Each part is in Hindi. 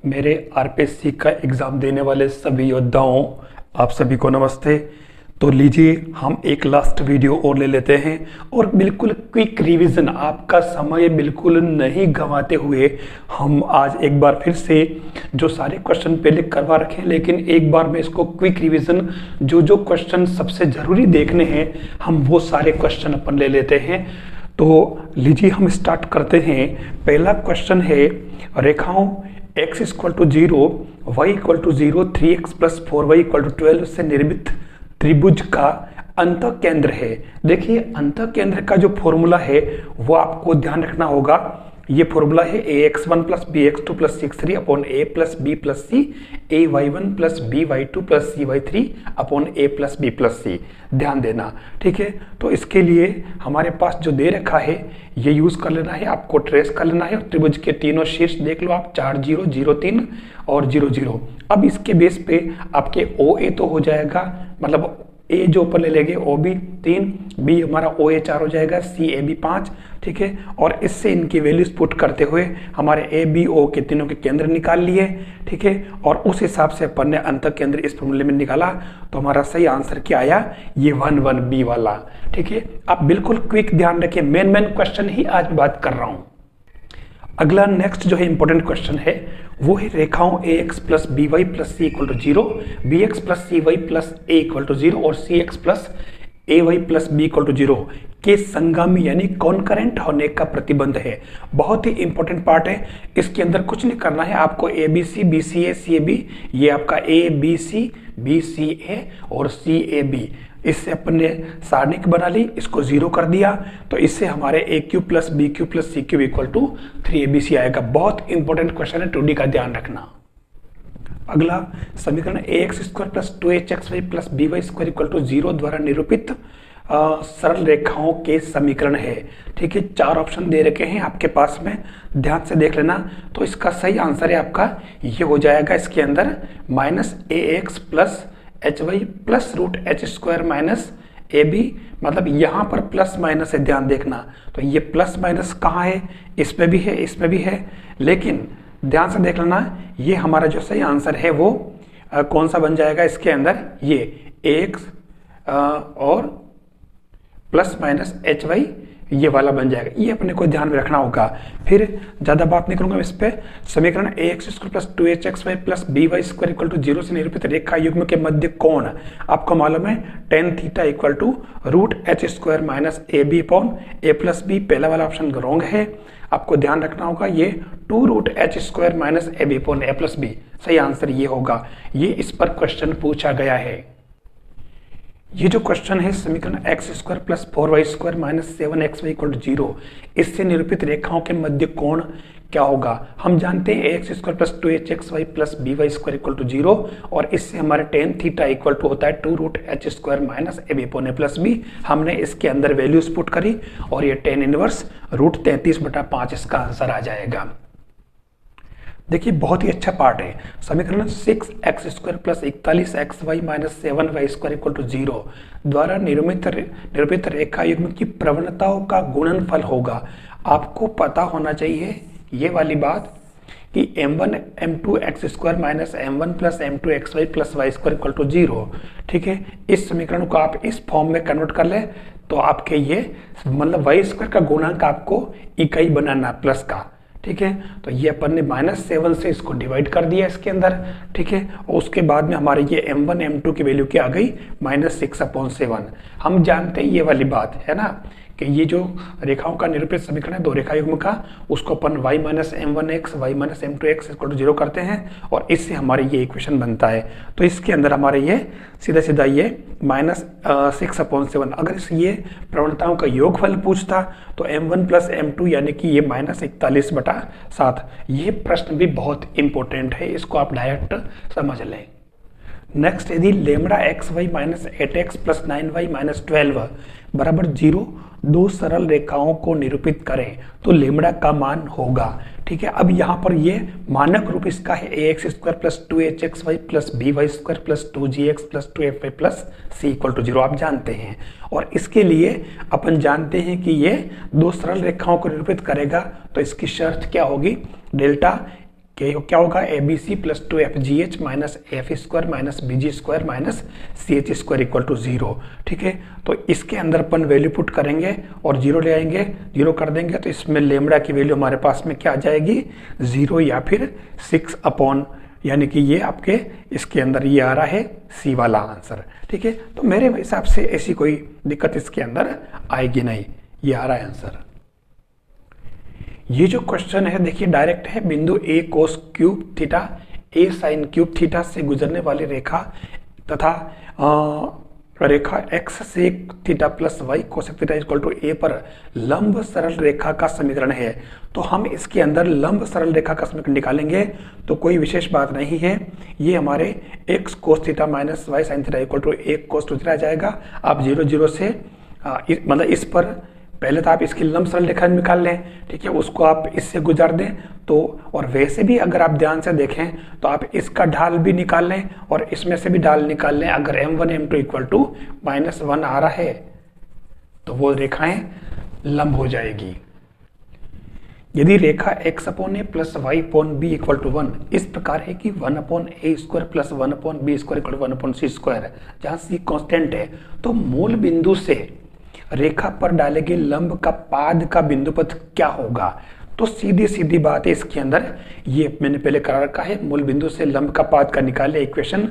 मेरे आरपीएससी का एग्ज़ाम देने वाले सभी योद्धाओं, आप सभी को नमस्ते। तो लीजिए हम एक लास्ट वीडियो और ले लेते हैं और बिल्कुल क्विक रिवीजन, आपका समय बिल्कुल नहीं गंवाते हुए हम आज एक बार फिर से जो सारे क्वेश्चन पहले करवा रखे हैं, लेकिन एक बार में इसको क्विक रिवीजन जो जो क्वेश्चन सबसे ज़रूरी देखने हैं हम वो सारे क्वेश्चन अपन ले लेते हैं। तो लीजिए हम स्टार्ट करते हैं। पहला क्वेश्चन है, रेखाओं x equal to 0, y equal to 0, 3x plus 4y equal to 12 से निर्मित त्रिभुज का अंतः केंद्र है। देखिए अंतः केंद्र का जो फॉर्मूला है वो आपको ध्यान रखना होगा। ये फॉर्मूला है ax1 plus bx2 plus 6 upon a plus b plus c, ay1 plus by2 plus cy3 upon a plus b plus c। ध्यान देना, ठीक है। तो इसके लिए हमारे पास जो दे रखा है ये यूज कर लेना है, आपको ट्रेस कर लेना है। और त्रिभुज के तीनों शीर्ष देख लो आप, 4 0 0 3 और 0 0। अब इसके बेस पे आपके OA तो हो जाएगा, मतलब ए जो ऊपर ले लेंगे ओ बी 3, बी हमारा ओ ए 4 हो जाएगा, सी ए बी 5, ठीक है। और इससे इनकी वैल्यूज पुट करते हुए हमारे ए बी ओ के तीनों के केंद्र निकाल लिए, ठीक है। और उस हिसाब से अपन ने अंतः केंद्र इस फॉर्मूले में निकाला, तो हमारा सही आंसर क्या आया, ये 1 1 बी वाला, ठीक है। आप बिल्कुल क्विक ध्यान रखिए, मेन क्वेश्चन ही आज बात कर रहा हूं। अगला नेक्स्ट जो है इंपॉर्टेंट क्वेश्चन है वो है, रेखाओं ax plus B Y plus C equal to 0, B X plus C Y plus A equal to 0 और C X plus A Y plus B equal to 0 के संगामी यानी कॉन्करेंट होने का प्रतिबंध है। बहुत ही इंपॉर्टेंट पार्ट है, इसके अंदर कुछ नहीं करना है आपको। A B C, B C A, C A B, ये आपका A B C, B C ए और सी ए बी, इससे अपन ने सारणिक बना ली, इसको 0 कर दिया, तो इससे हमारे A Q plus B Q plus C Q equal to 3abc आएगा। बहुत इंपॉर्टेंट क्वेश्चन है, 2D का ध्यान रखना। अगला समीकरण ax square plus 2hxy plus by square equal to 0 द्वारा निरूपित सरल रेखाओं के समीकरण है, ठीक है। 4 ऑप्शन दे रखे हैं आपके पास में, ध्यान से देख लेना। तो इसका सही आंसर है आपका ये हो जाएगा, इसके अंदर minus ax plus H Y plus root H square minus A B, मतलब यहाँ पर प्लस माइनस है, ध्यान देखना। तो ये प्लस माइनस कहाँ है, इसमें भी है, इसमें भी है, लेकिन ध्यान से देख लेना, ये हमारा जो सही आंसर है वो कौन सा बन जाएगा, इसके अंदर ये एक्स और प्लस माइनस एच वाई ये वाला बन जाएगा। ये अपने को ध्यान में रखना होगा। फिर ज्यादा बात नहीं करूंगा इस पे। समीकरण ax square plus 2hxy plus by square equal to 0 से निरूपित रेखा युग्म के मध्य कोण आपको मालूम है tan theta equal to root H square minus A B upon A plus B. पहला वाला ऑप्शन रॉन्ग है, आपको ध्यान रखना होगा, ये 2 root H square minus A B upon A plus B, सही आंसर ये होगा। ये इस पर क्वेश्चन पूछा गया है। ये जो क्वेश्चन है, समीकरण x square plus 4y square minus 7xy equal to 0, इससे निरूपित रेखाओं के मध्य कोण क्या होगा। हम जानते हैं ax square plus 2hxy plus by square equal to 0 और इससे हमारे tan थीटा इक्वल टू होता है 2 root H square minus A B upon A plus B. हमने इसके अंदर वैल्यूज पुट करी और ये tan इनवर्स रूट 33/5 इसका आंसर आ जाएगा। देखिए बहुत ही अच्छा पार्ट है। समीकरण 6x square plus 41xy minus 7y square equal to 0 द्वारा निरूपित रेखा युग्म की प्रवणताओं का गुणनफल होगा। आपको पता होना चाहिए ये वाली बात कि m1 m2 x square minus m1 plus m2 xy plus y square equal to 0, ठीक है। इस समीकरण को आप इस फॉर्म में कन्वर्ट कर ले तो आपके ये मतलब y स्क्वायर का गुणांक आपको इकाई बनाना प्लस का, ठीक है। तो ये अपन ने -7 से इसको डिवाइड कर दिया इसके अंदर, ठीक है। और उसके बाद में हमारे ये m1 m2 की वैल्यू क्या आ गई, -6/7। हम जानते हैं ये वाली बात है ना कि ये जो रेखाओं का निरूपित समीकरण है दो रेखा युग्म का, उसको अपन y minus m1x y minus m2x equal to 0 करते हैं और इससे हमारे ये इक्वेशन बनता है। तो इसके अंदर हमारे ये सीधा सीधा ये -6/7। अगर इस ये प्रवणताओं का योगफल पूछता तो m1 प्लस m2 यानी कि ये -41/7। ये प्रश्न भी बहुत इंपॉर्टेंट है, इसको आप डायरेक्ट समझ लें। नेक्स्ट, यदि lambda X Y minus 8x plus 9y minus 12 बराबर 0 दो सरल रेखाओं को निरूपित करें तो लेमड़ा का मान होगा, ठीक है। अब यहाँ पर ये मानक रूप इसका है ax square plus 2hxy plus by square plus 2gx plus 2fy plus c equal to 0 आप जानते हैं। और इसके लिए अपन जानते हैं कि ये दो सरल रेखाओं को निरूपित करेगा, तो इसकी शर्त क्या होगी, डेल्टा क्या होगा, A B C plus 2FGH minus F square minus BG square minus CH square equal to 0। ठीक है, तो इसके अंदर अपन वैल्यू पुट करेंगे और 0 ले आएंगे, 0 कर देंगे तो इसमें लेमड़ा की वैल्यू हमारे पास में क्या आ जाएगी, 0 या फिर 6 अपॉन, यानी कि ये आपके इसके अंदर ये आ रहा है सी वाला आंसर। ठीक है, तो मेरे हिसाब से ऐसी कोई दिक्कत इसके अंदर आएगी नहीं, ये आ रहा है आंसर। ये जो क्वेश्चन है देखिए डायरेक्ट है, बिंदु A cos cube theta A sine cube theta से गुजरने वाली रेखा तथा रेखा x से theta plus Y cosec theta equal to A पर लंब सरल रेखा का समीकरण है। तो हम इसके अंदर लंब सरल रेखा का समीकरण निकालेंगे, तो कोई विशेष बात नहीं है, ये हमारे x cos theta minus Y sine theta equal to A cos two theta आ जाएगा। आप 0 0 से मतलब इस पर पहले तो आप इसकी लंब सरल रेखा निकाल लें, ठीक है, उसको आप इससे गुजार दें तो, और वैसे भी अगर आप ध्यान से देखें तो आप इसका ढाल भी निकाल लें और इसमें से भी ढाल निकाल लें। अगर m1 m2 इक्वल टू -1 आ रहा है तो वो रेखाएं लंब हो जाएगी। यदि रेखा x upon A plus Y upon B equal to 1 इस प्रकार है कि 1 upon A square plus 1 upon B square equal to 1 upon C square, जहाँ सी कांस्टेंट है, तो मूल बिंदु से रेखा पर डाले गए लंब का पाद का बिंदु पथ क्या होगा। तो सीधी सीधी बात है इसके अंदर, ये मैंने पहले करा रखा है, मूल बिंदु से लंब का पाद का निकाले इक्वेशन।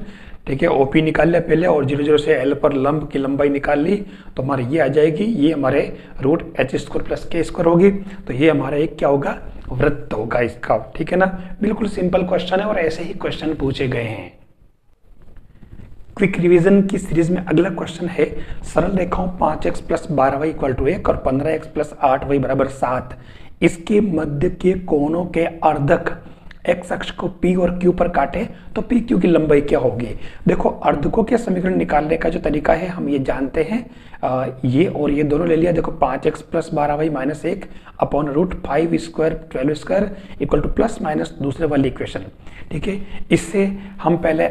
ठीक है, OP निकाल लिया पहले और 0 0 से L पर लंब की लंबाई निकाल ली, तो हमारे ये आ जाएगी, ये हमारे root h square plus k square होगी। तो ये हमारा एक क्या होगा, वृत्त होगा इसका। ठीक है ना, बिल्कुल सिंपल क्वेश्चन है और ऐसे ही क्वेश्चन पूछे गए हैं। क्विक रिवीजन की सीरीज में अगला क्वेश्चन है, सरल रेखाओं 5x plus 12y equal to 1 और 15x प्लस 8y बराबर 7, इसके मध्य के कोणों के अर्धक x अक्ष को P और Q पर काटे तो P Q की लंबाई क्या होगी। देखो अर्धकों के समीकरण निकालने का जो तरीका है हम ये जानते हैं, ये और ये दोनों ले लिया। देखो 5x plus 12y minus 1 upon root 5 square 12 square equal to plus minus दूसरे वाली इक्वेशन। ठीक है, इससे हम पहले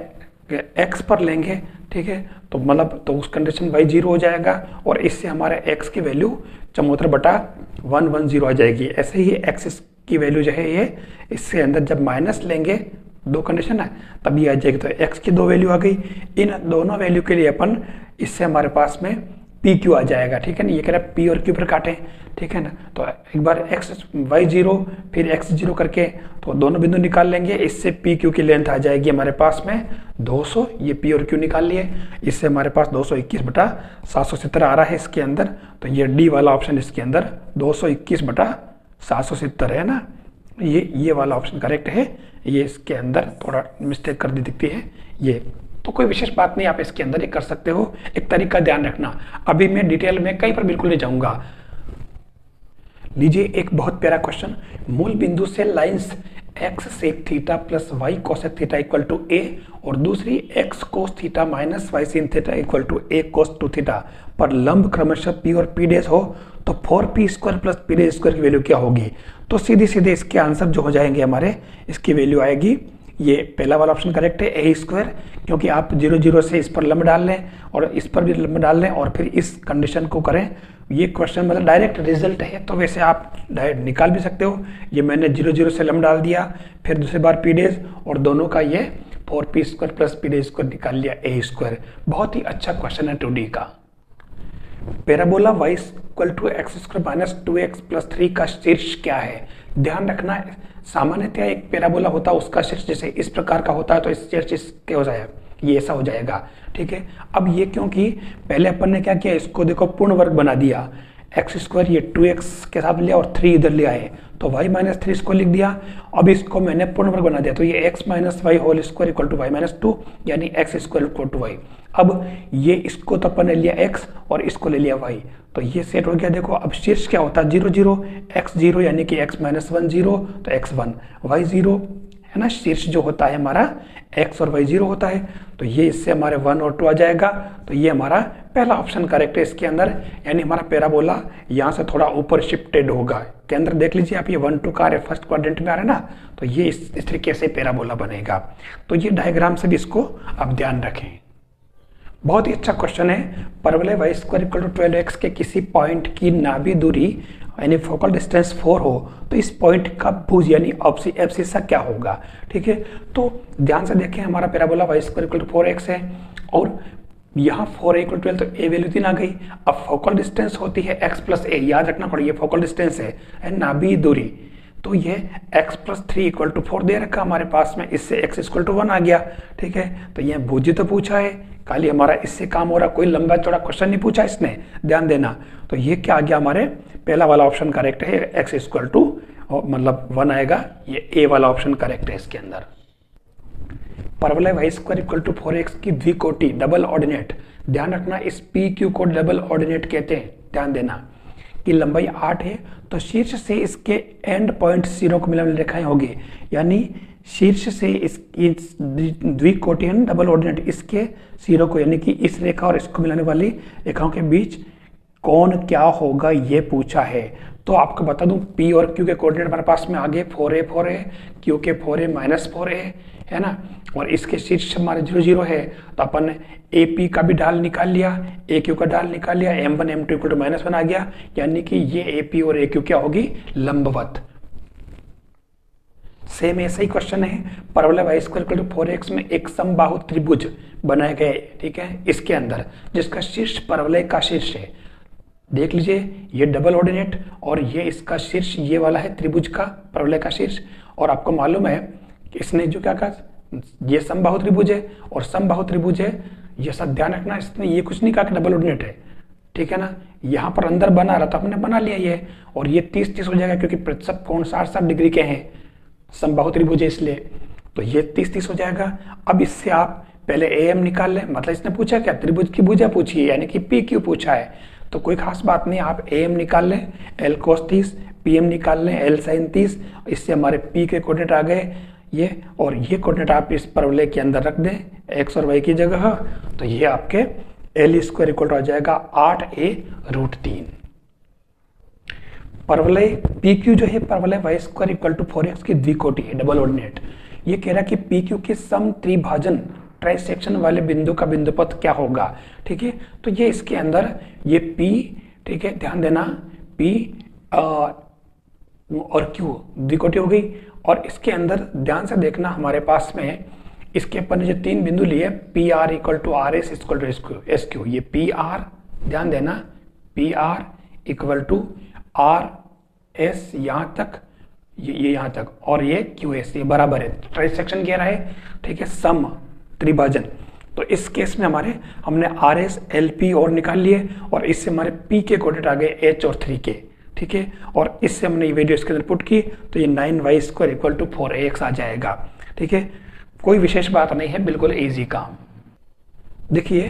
x पर लेंगे, ठीक है, तो मतलब तो उस कंडीशन y 0 हो जाएगा और इससे हमारे x की वैल्यू 74/110 आ जाएगी। ऐसे ही x की वैल्यू जो है ये इससे अंदर जब माइनस लेंगे, दो कंडीशन है, तब ये आ जाएगी। तो x की 2 वैल्यू आ गई, इन दोनों वैल्यू के लिए अपन इससे हमारे पास में PQ आ जाएगा। ठीक है ना, ये कह रहा है P और Q पर काटें, ठीक है ना, तो एक बार y 0 फिर x 0 करके तो दोनों बिंदु निकाल लेंगे, इससे PQ की लेंथ आ जाएगी हमारे पास में 200, ये P और Q निकाल लिए, इससे हमारे पास 221/770 आ रहा है इसके अंदर। तो ये D वाला ऑप्शन इसके अंदर 221/770 है ना, ये वाला ऑप्शन करेक्ट है। ये इसके अंदर थोड़ा मिस्टेक कर दी दिखती है ये, तो कोई विशेष बात नहीं, आप इसके अंदर ही कर सकते हो। एक तरीका ध्यान रखना, अभी मैं डिटेल में कहीं पर बिल्कुल नहीं जाऊंगा। लीजिए एक बहुत प्यारा क्वेश्चन, मूल बिंदु से lines x sec theta plus Y cosec theta equal to a और दूसरी x cos theta minus Y sin theta equal to a cos two theta पर लंब क्रमशः p और p डैश हो तो 4p square plus p dash square की वैल्यू क्या होगी। तो सीधे सीधे इसके आंसर जो हो जाएंगे हमारे, इसकी वैल्यू आएगी, ये पहला वाला ऑप्शन करेक्ट है, a स्क्वायर, क्योंकि आप 0 0 से इस पर लंब डाल लें और इस पर भी लंब डाल लें और फिर इस कंडीशन को करें। ये क्वेश्चन मतलब डायरेक्ट रिजल्ट है, तो वैसे आप डायरेक्ट निकाल भी सकते हो। ये मैंने 0 0 से लंब डाल दिया, फिर दूसरी बार p डेज और दोनों का ये 4p square plus p days square निकाल लिया a स्क्वायर। बहुत ही अच्छा क्वेश्चन है 2D का। Parabola y equal to x square minus 2x plus 3 का शीर्ष क्या है। ध्यान रखना, सामान्यतः एक पैराबोला होता है उसका शीर्ष जैसे इस प्रकार का होता है, तो इस शीर्ष इसके हो जाएगा, ये ऐसा हो जाएगा। ठीक है, अब ये क्योंकि पहले अपन ने क्या किया, इसको देखो पूर्ण वर्ग बना दिया, x स्क्वायर ये 2x के साथ लिया और 3 इधर ले आए तो y माइनस 3 इसको लिख दिया। अब इसको मैंने पूर्ण वर्ग बना दिया, तो ये x minus Y whole square equal to Y minus 2 यानी x square equal to Y. अब ये इसको तो अपन ने लिया x और इसको ले लिया y, तो ये सेट हो गया। देखो अब शीर्ष क्या होता है 0 0 x 0 यानी कि x माइनस 1 0 तो x 1 y 0 है ना, शीर्ष जो होता है हमारा x और y 0 होता है, तो ये इससे हमारे 1 और 2 आ जाएगा। तो ये हमारा पहला ऑप्शन करेक्ट है इसके अंदर, यानी हमारा पैराबोला यहाँ से थोड़ा ऊपर शिफ्टेड होगा। के अंदर देख लीजिए आप, ये 1 2 का फर्स्ट क्वाड्रेंट में आ रहा है ना, तो ये इस तरीके से पैराबोला बनेगा। तो ये डायग्राम से भी इसको आप ध्यान रखें। बहुत ही अच्छा क्वेश्चन है। परवलय y square equal to 12x के किसी पॉइंट की नाभि दूरी यानी फोकल डिस्टेंस 4 हो तो इस पॉइंट का भुज यानी एब्सिसा क्या होगा। ठीक है, तो ध्यान से देखें हमारा parabola y square equal to 4x है और यहाँ 4a इक्वल 12 तो a वैल्यू 3 आ गई। अब फोकल डिस्टेंस होती है x प्लस a, याद रखना पड़ेगा ये फोकल डिस्टेंस है नाभि दूरी, तो ये x प्लस 3 इक्वल टू 4 दे रखा हमारे पास में, इससे x इक्वल टू 1 आ गया। ठीक है, तो ये भुज तो पूछा है, खाली हमारा इससे काम हो रहा, कोई लंबा चौड़ा क्वेश्चन नहीं पूछा इसने, ध्यान देना। तो ये क्या आ गया हमारे पहला वाला ऑप्शन करेक्ट है, x इक्वल टू मतलब 1 आएगा, ये a वाला ऑप्शन करेक्ट है इसके अंदर। परवलय y square equal to 4x की द्विकोटि डबल ऑर्डिनेट, ध्यान रखना इस PQ को डबल ऑर्डिनेट कहते हैं, ध्यान देना कि लंबाई 8 है तो शीर्ष से इसके एंड पॉइंट 0 को मिलाने रेखाएं होगी, यानी शीर्ष से इस द्विकोटि है डबल ऑर्डिनेट, इसके 0 को यानी कि इस रेखा और इसको मिलाने वाली रेखाओं के बीच कौन क्या होगा ये पूछा है। तो आपको बता दूं P और Q के कोऑर्डिनेट हमारे पास में आगे 4a 4a, Q के 4a माइनस 4a है ना, और इसके शीर्ष हमारे 0 0 है, तो अपन AP का भी ढाल निकाल लिया, AQ का ढाल निकाल लिया, M1 M2 इक्वल टू -1 आ गया, यानी कि ये AP और AQ क्या होगी, लंबवत। सेम ऐसा ही क्वेश्चन है, परवलय y square equal to 4x में एक समबाहु त्रिभुज बनाए गए, ठीक है, इसके अंदर जिसका शीर्ष परवलय का शीर्ष है, देख लीजिए ये डबल ऑर्डिनेट और ये इसका शीर्ष ये वाला है त्रिभुज का परवलय का शीर्ष, और आपको मालूम है कि इसने जो क्या कहा ये समबाहु त्रिभुज है और समबाहु त्रिभुज है, ये सब ध्यान रखना, इसने ये कुछ नहीं कहा कि डबल ऑर्डिनेट है, ठीक है ना, यहाँ पर अंदर बना रहा तो हमने बना लिया ये, और ये 30 30 हो जाएगा क्योंकि प्रतिशत कोण 60 डिग्री के हैं, समबाहु त्रिभुज है इसलिए, तो ये 30 30 हो जाएगा। अब इससे आप पहले AM निकाल लें, मतलब इसने पूछा क्या, त्रिभुज की भुजा पूछी है, यानी कि PQ पूछा है, तो कोई खास बात नहीं, आप AM निकाल लें L cos 30, PM निकाल लें L sin 30, इससे हमारे P के कोऑर्डिनेट आ गए ये, और ये कोऑर्डिनेट आप इस परवलय के अंदर रख दें x और y की जगह, तो ये आपके L स्क्वायर इक्वल टू आ जाएगा 8a√3। परवलय PQ जो है परवलय y square equal to 4x की द्विकोटि है डबल ऑर्डिनेट, ये कह रहा है कि PQ के सम त्रिभाजन ट्राइसेक्शन वाले बिंदु का बिंदुपथ क्या होगा। ठीक है, तो ये इसके अंदर ये P, ठीक है, ध्यान देना P और Q द्विकोटि हो गई, और इसके अंदर ध्यान से देखना हमारे पास में इसके अपन जो 3 बिंदु लिए PR equal to RS equal to SQ, ये PR ध्यान देना PR इक्वल टू RS यहाँ तक, ये यहाँ तक, और ये QS ये बराबर है, ट्राइसेक्शन कह रहा है, ठीक है, सम त्रिभाजन। तो इस केस में हमारे हमने RS LP और निकाल लिए, और इससे हमारे P के कोऑर्डिनेट आ गए H और 3 के, ठीक है, और इससे हमने ये वैल्यू इसके अंदर पुट की तो ये 9y square equal to 4ax आ जाएगा। ठीक है, कोई विशेष बात नहीं है, बिल्कुल इजी काम। देखिए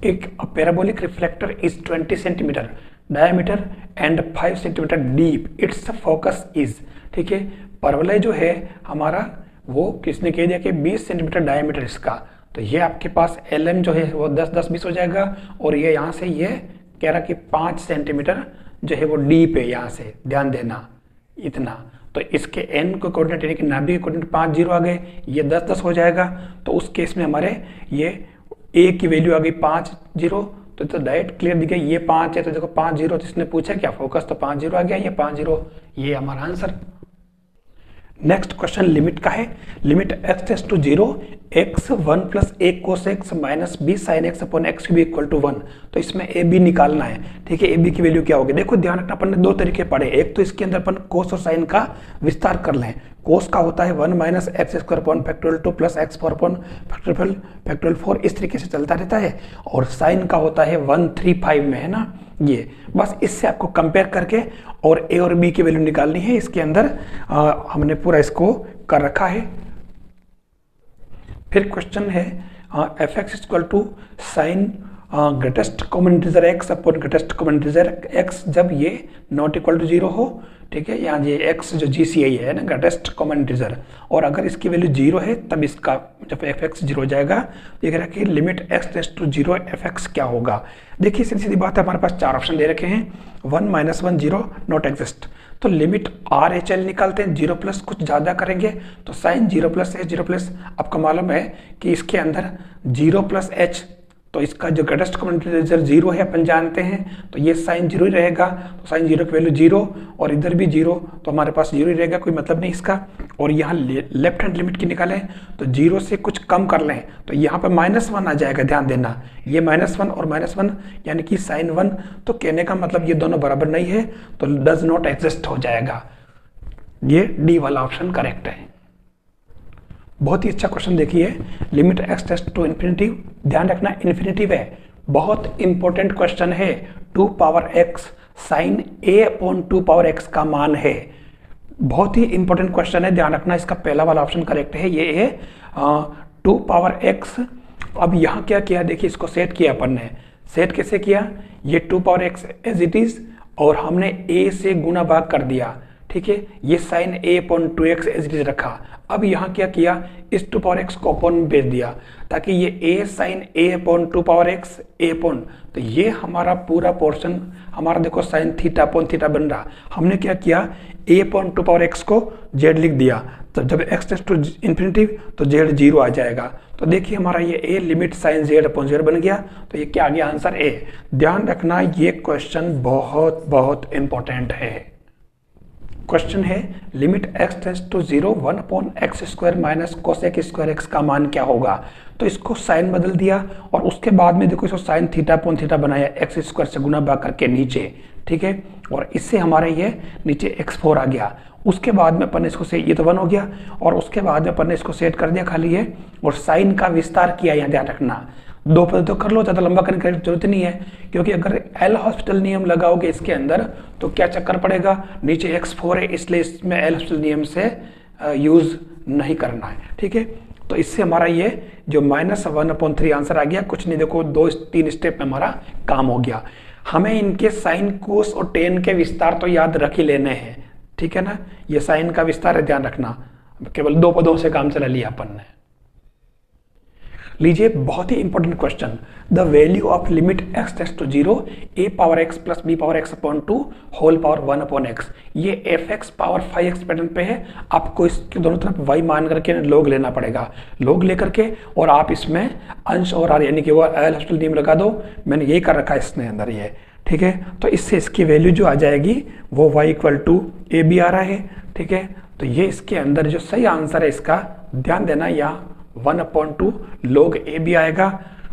एक parabolic reflector is 20 centimetre diameter and 5 centimetre deep, it's focus is, ठीक है, परवलय जो है हमारा वो किसने कह दिया कि 20 सेंटीमीटर डायमीटर इसका, तो ये आपके पास LM जो है वो 10 10 20 हो जाएगा, और ये यहाँ से ये कह रहा कि 5 सेंटीमीटर जो है वो डीप है, यहाँ से ध्यान देना इतना, तो इसके N को कोऑर्डिनेट यानी कि नाभि के कोऑर्डिनेट 5 0 आ गए, ये 10 10 हो जाएगा, तो उस केस में हमारे ये A की वैल्यू आ गई 5 0, तो डायरेक्ट क्लियर दिख गया, ये 5 है तो देखो 5 0, तो इसने पूछा क्या फोकस, तो 5 0 आ गया, ये 5 0, ये हमारा आंसर। नेक्स्ट क्वेश्चन लिमिट का है, limit x tends to 0 x 1 plus a cos x minus b sin x upon x cube equal to 1, तो इसमें a b निकालना है। ठीक है, a b की वैल्यू क्या होगी, देखो ध्यान रखना, अपन ने 2 तरीके पढ़े, एक तो इसके अंदर अपन cos और sin का विस्तार कर लें, cos का होता है 1 minus x square upon factorial 2 plus x four upon factorial 4, इस तरीके से चलता रहता है, और sin का होता है 1 3 5 में, है ना, ये बस इससे आपको कंपेयर करके और a और b की वैल्यू निकालनी है। इसके अंदर हमने पूरा इसको कर रखा है। फिर क्वेश्चन है fx equal to sine greatest common integer x upon greatest common integer x जब ये नॉट इक्वल टू 0 हो, ठीक है, यहाँ ये x जो GCI है ना, ग्रेटेस्ट कॉमन इंटीजर, और अगर इसकी वैल्यू 0 है तब इसका जब fx 0 हो जाएगा, तो ये कह रहा है कि limit x tends to 0 fx क्या होगा। देखिए सीधी सीधी बात है, हमारे पास 4 ऑप्शन दे रखे हैं, 1 -1 0 नॉट एग्जिस्ट, तो लिमिट RHL निकालते हैं, 0 प्लस कुछ ज़्यादा करेंगे तो साइन 0 प्लस h 0 प्लस, आपको मालूम है कि इसके अंदर 0 प्लस h तो इसका जो ग्रेटेस्ट कॉमन मल्टीप्लायर 0 है अपन जानते हैं, तो ये साइन 0 ही रहेगा, तो साइन 0 की वैल्यू 0 और इधर भी 0, तो हमारे पास 0 ही रहेगा, कोई मतलब नहीं इसका। और यहाँ लेफ्ट हैंड लिमिट की निकालें तो 0 से कुछ कम कर लें तो यहाँ पर -1 आ जाएगा, ध्यान देना ये -1 और -1 यानी कि साइन 1, तो कहने का मतलब ये दोनों बराबर नहीं है, तो डज नॉट एग्जिस्ट हो जाएगा। ये डी वाला ऑप्शन करेक्ट है। बहुत ही अच्छा क्वेश्चन देखिए, limit x tends to infinity, ध्यान रखना इन्फिनिटिव है, बहुत इंपॉर्टेंट क्वेश्चन है। 2 power x sine a upon 2 power x का मान है, बहुत ही इंपॉर्टेंट क्वेश्चन है, ध्यान रखना। इसका पहला वाला ऑप्शन करेक्ट है, ये है 2 पावर x। अब यहाँ क्या किया देखिए, इसको सेट किया अपन ने, सेट कैसे किया, ये 2 power x as it is और हमने a से गुना भाग कर दिया, ठीक है, ये sine a upon 2x as it is रखा। अब यहाँ क्या किया, इस 2 पावर x को अपॉन में भेज दिया ताकि ये a sine a upon 2 power x a upon, तो ये हमारा पूरा पोर्शन हमारा देखो साइन थीटा अपॉन थीटा बन रहा। हमने क्या किया, a अपॉन 2 पावर x को z लिख दिया, तो जब x टेस्ट टू इन्फिनिटी तो z 0 आ जाएगा। तो देखिए हमारा ये a limit sine z upon z बन गया, तो ये क्या आ गया आंसर a। ध्यान रखना ये क्वेश्चन बहुत बहुत इंपॉर्टेंट है। क्वेश्चन है limit x tends to 0 1 upon x square minus cosec square x का मान क्या होगा। तो इसको साइन बदल दिया और उसके बाद में देखो इसको साइन थीटा अपॉन थीटा बनाया, एक्स स्क्वायर से गुना भाग करके नीचे, ठीक है, और इससे हमारे ये नीचे x4 आ गया। उसके बाद में अपन ने इसको से ये तो 1 हो गया और उसके बाद में अपन ने इसको सेट कर दिया खाली है और साइन का विस्तार किया, यहाँ ध्यान रखना। दो पद तो कर लो, ज़्यादा लंबा करने की जरूरत नहीं है, क्योंकि अगर एल हॉस्पिटल नियम लगाओगे इसके अंदर तो क्या चक्कर पड़ेगा, नीचे x4 है इसलिए इसमें एल हॉस्पिटल नियम से यूज नहीं करना है, ठीक है। तो इससे हमारा ये जो -1/3 आंसर आ गया, कुछ नहीं देखो 2-3 स्टेप में हमारा काम हो गया। हमें इनके साइन कोस और टेन के विस्तार तो याद रख ही लेने हैं, ठीक है ना। ये साइन का विस्तार है, ध्यान रखना, केवल 2 पदों से काम चला लिया अपन ने। लीजिए बहुत ही important question, the value of limit x tends to 0 a power x plus b power x upon 2 whole power 1 upon x। ये fx पावर 5x पैटर्न पे है, आपको इसके दोनों तरफ y मान करके लोग लेना पड़ेगा, लोग लेकर के और आप इसमें अंश और आर यानी कि वो एल हॉस्पिटल नियम लगा दो, मैंने यही कर रखा है इसने अंदर ये, ठीक है। तो इससे इसकी वैल्यू जो आ जाएगी वो y equal to A B आ रहा है, ठीक है। तो ये इसके अंदर जो सही आंसर है इसका, ध्यान देना, यहाँ 1/2 log ए बी आएगा,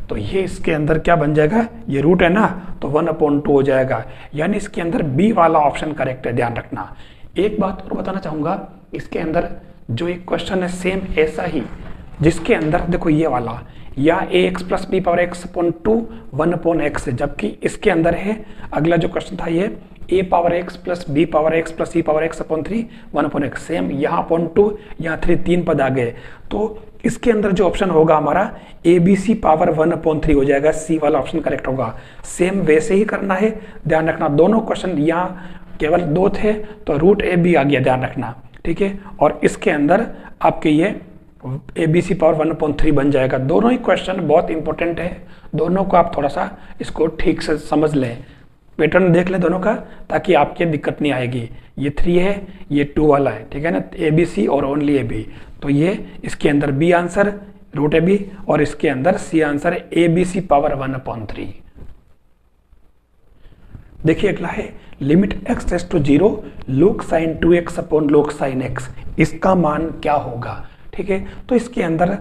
तो ये इसके अंदर क्या बन जाएगा, ये रूट है ना, तो 1/2 हो जाएगा, यानी इसके अंदर बी वाला ऑप्शन करेक्ट है, ध्यान रखना। एक बात और बताना चाहूंगा, इसके अंदर जो एक क्वेश्चन है सेम ऐसा ही, जिसके अंदर देखो ये वाला या ax plus b power x upon 2 1/x है, जबकि इसके अंदर है अगला जो क्वेश्चन था ये a power x plus b power x plus c power x upon 3 1/x, same यहाँ अपॉन 2 यहाँ 3, 3 पद आ गए। तो इसके अंदर जो ऑप्शन होगा हमारा ए बी सी पावर 1/3 हो जाएगा, सी वाला ऑप्शन करेक्ट होगा। सेम वैसे ही करना है, ध्यान रखना। दोनों क्वेश्चन यहाँ केवल 2 थे तो रूट ए बी आ गया, ध्यान रखना, ठीक है। और इसके अंदर आपके ये ए बी सी पावर 1/3 बन जाएगा। दोनों ही क्वेश्चन बहुत इंपॉर्टेंट है, दोनों को आप थोड़ा सा इसको ठीक से समझ लें, पैटर्न देख लें दोनों का, ताकि आपके दिक्कत नहीं आएगी। ये 3 है, ये 2 वाला है, ठीक है ना, ए बी सी और ओनली ए बी, तो ये इसके अंदर b answer root a b और इसके अंदर c answer a B c power 1/3। देखिए अगला है limit x tends to 0 log sin 2x upon log sin x, इसका मान क्या होगा, ठीक है। तो इसके अंदर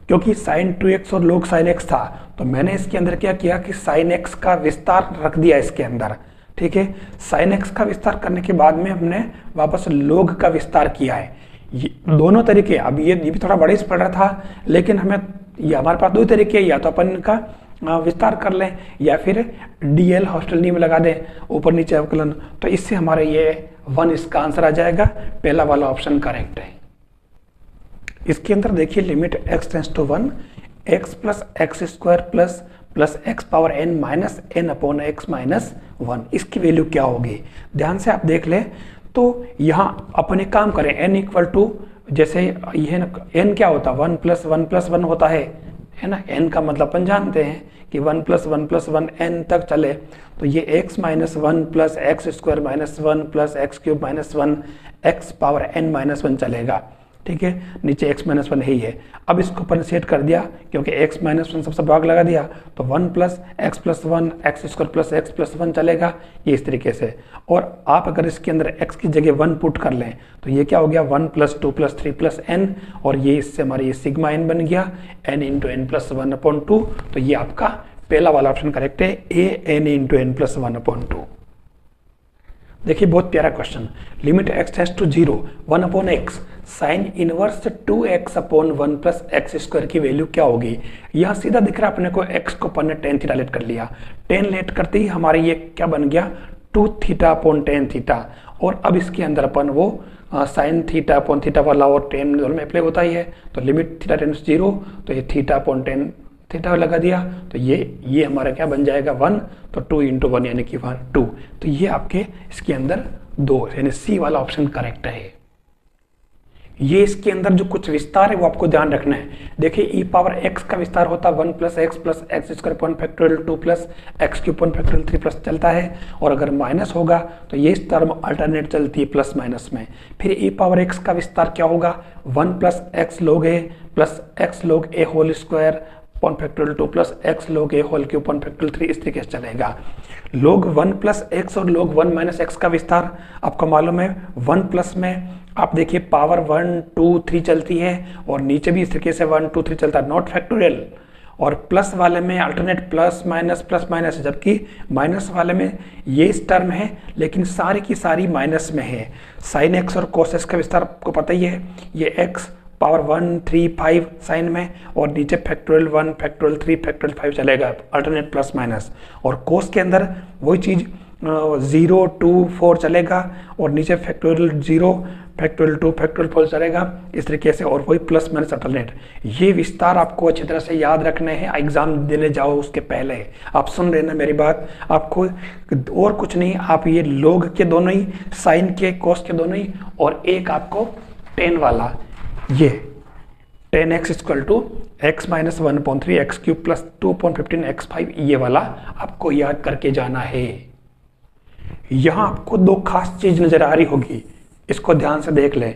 क्योंकि sin 2x और log sin x था, तो मैंने इसके अंदर क्या किया कि sin x का विस्तार रख दिया इसके अंदर, ठीक है। sin x का विस्तार करने के बाद में हमने वापस log का विस्तार किया है। ये दोनों तरीके, अब ये भी थोड़ा बड़े से पड़ रहा था, लेकिन हमें ये हमारे पास 2 तरीके, या तो अपन इनका विस्तार कर लें या फिर डीएल हॉस्टल नियम लगा दें, ऊपर नीचे अवकलन, तो इससे हमारे ये 1 इसका आंसर आ जाएगा, पहला वाला ऑप्शन करेक्ट है। इसके अंदर देखिए limit x tends to 1 x plus x square plus x power n minus n upon x minus 1, इसकी वैल्यू क्या होगी, ध्यान से आप देख लें। तो यहाँ अपन एक काम करें, n इक्वल टू, जैसे ये n क्या होता है 1 प्लस 1 प्लस 1 होता है ना, n का मतलब अपन जानते हैं कि 1 प्लस 1 प्लस 1 n तक चले, तो ये x minus 1 plus x square minus 1 plus x cube minus 1 x power n minus 1 चलेगा। ठीक है, नीचे x माइनस वन ही है। अब इसको अपन सेट कर दिया क्योंकि x माइनस वन सबसे भाग लगा दिया, तो 1 plus x plus one x square plus x plus one चलेगा, ये इस तरीके से। और आप अगर इसके अंदर x की जगह 1 पुट कर लें तो ये क्या हो गया 1 प्लस 2 प्लस 3 प्लस n, और ये इससे हमारी ये सिग्मा n बन गया n into n plus one upon two. तो ये आपका पहला वाला ऑप्शन करेक्ट है, a n into n plus one upon two. देखिए बहुत प्यारा question, limit x tends to 0 1 upon x sine inverse 2x upon 1 plus x square की वैल्यू क्या होगी। यहाँ सीधा दिख रहा है अपने को x को अपन ने टेन थीटा लेट कर लिया, टेन लेट करते ही हमारे ये क्या बन गया 2 थीटा अपॉन टेन थीटा। और अब इसके अंदर अपन वो साइन थीटा अपॉन थीटा वाला और टेन दोनों में अप्लाई होता ही है, तो लिमिट थीटा टेंड्स 0 तो ये थीटा अपॉन टेन थीटा लगा दिया, तो ये हमारा क्या बन जाएगा 1, तो 2 इंटू 1 यानी कि 1 2। तो ये आपके इसके अंदर 2 यानी सी वाला ऑप्शन करेक्ट है। ये इसके अंदर जो कुछ विस्तार है वो आपको ध्यान रखना है। देखिए ई पावर एक्स का विस्तार होता है 1 plus x square upon factorial 2 plus x cube upon factorial 3 plus चलता है, और अगर माइनस होगा तो ये टर्म अल्टरनेट चलती है प्लस माइनस में। फिर ई पावर एक्स का विस्तार क्या होगा 1 plus X log A plus X log A whole square upon factorial 2 plus X log A whole cube upon factorial 3, इस तरीके से चलेगा। लोग 1 प्लस एक्स और लोग 1 माइनस एक्स का विस्तार आपको मालूम है 1 प्लस में आप देखिए पावर 1 2 3 चलती है, और नीचे भी इस तरीके से 1 2 3 चलता है नॉट फैक्टोरियल। और प्लस वाले में अल्टरनेट प्लस माइनस, जबकि माइनस वाले में ये टर्म है लेकिन सारी की सारी माइनस में है। साइन एक्स और कोस एक्स का विस्तार आपको पता ही है, ये एक्स पावर 1 3 5 साइन में, और नीचे फैक्टोरियल 1 फैक्टोरियल 3 फैक्टोरियल 5 चलेगा अल्टरनेट प्लस माइनस। और कोस के अंदर वही चीज़ 0 2 4 चलेगा, और नीचे फैक्टोरियल 0 फैक्टोरियल 2 फैक्टोरियल 4 चलेगा इस तरीके से, और वही प्लस माइनस अल्टरनेट। ये विस्तार आपको अच्छी तरह से याद रखने हैं, एग्जाम देने जाओ उसके पहले आप सुन रहे ना मेरी बात, आपको और कुछ नहीं, आप ये लोग के दोनों ही साइन के कोस के दोनों ही, और एक आपको टेन वाला ये 10x equal to x minus 1/3 x cube plus 2/15 x5, ये वाला आपको याद करके जाना है। यहां आपको दो खास चीज नजर आ रही होगी, इसको ध्यान से देख लें।